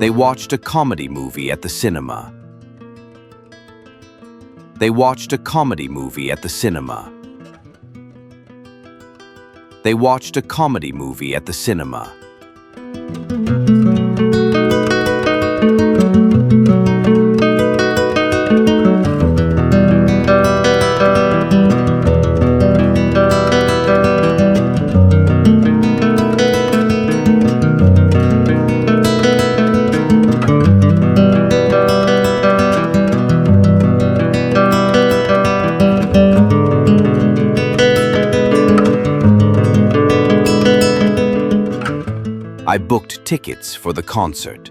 They watched a comedy movie at the cinema. They watched a comedy movie at the cinema. They watched a comedy movie at the cinema. I booked tickets for the concert.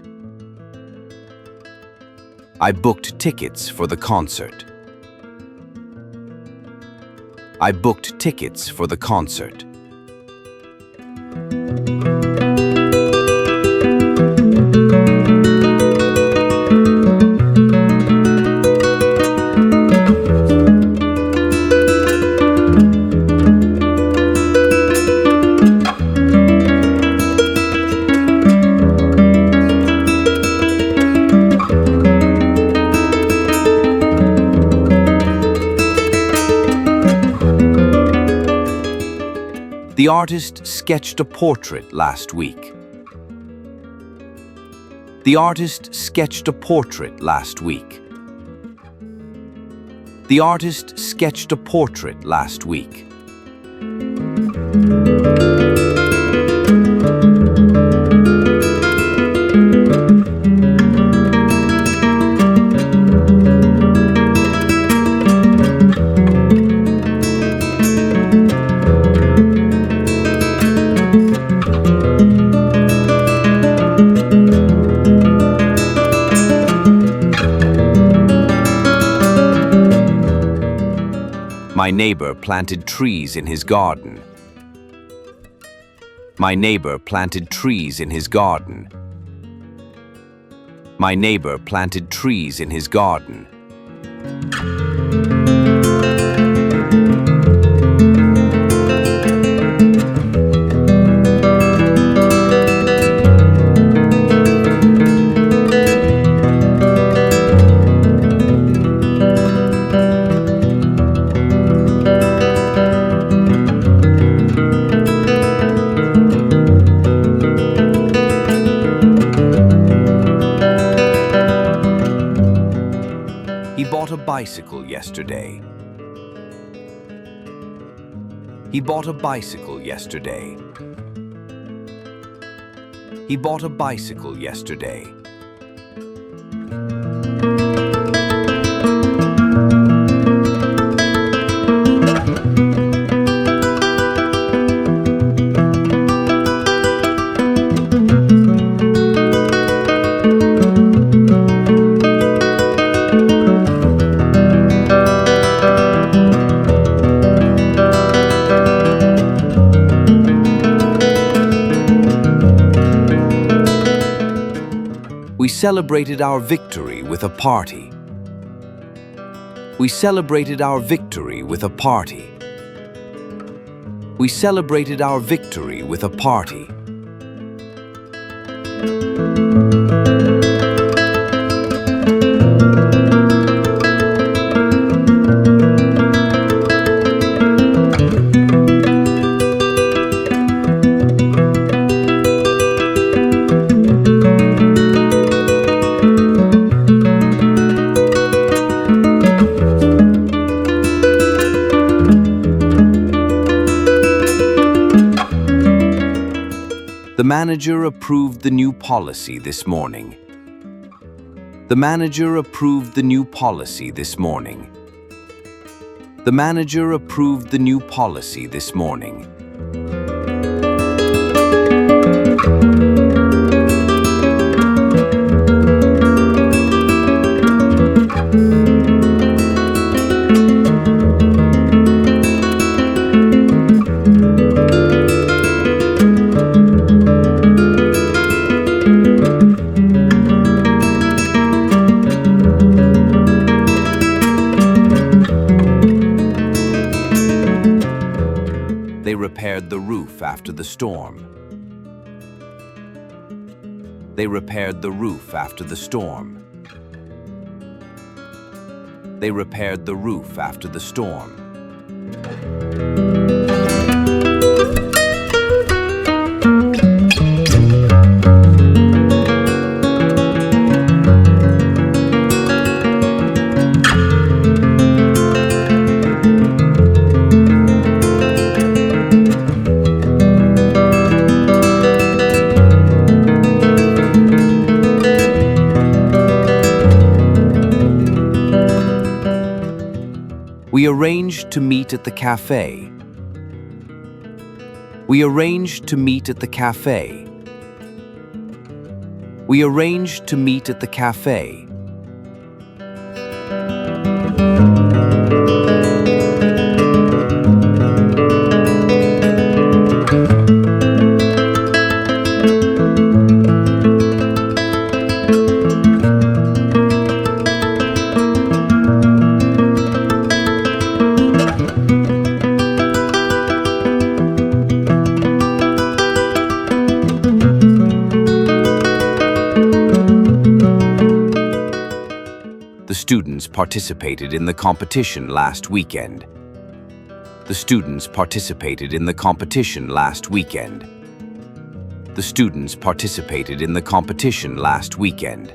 I booked tickets for the concert. I booked tickets for the concert. The artist sketched a portrait last week. The artist sketched a portrait last week. The artist sketched a portrait last week. My neighbor planted trees in his garden. My neighbor planted trees in his garden. My neighbor planted trees in his garden. He bought a bicycle yesterday. He bought a bicycle yesterday. He bought a bicycle yesterday. We celebrated our victory with a party. We celebrated our victory with a party. We celebrated our victory with a party. The manager approved the new policy this morning. The manager approved the new policy this morning. The manager approved the new policy this morning. They repaired the roof after the storm. They repaired the roof after the storm. They repaired the roof after the storm. We arranged to meet at the cafe. We arranged to meet at the cafe. We arranged to meet at the cafe. The students participated in the competition last weekend. The students participated in the competition last weekend. The students participated in the competition last weekend.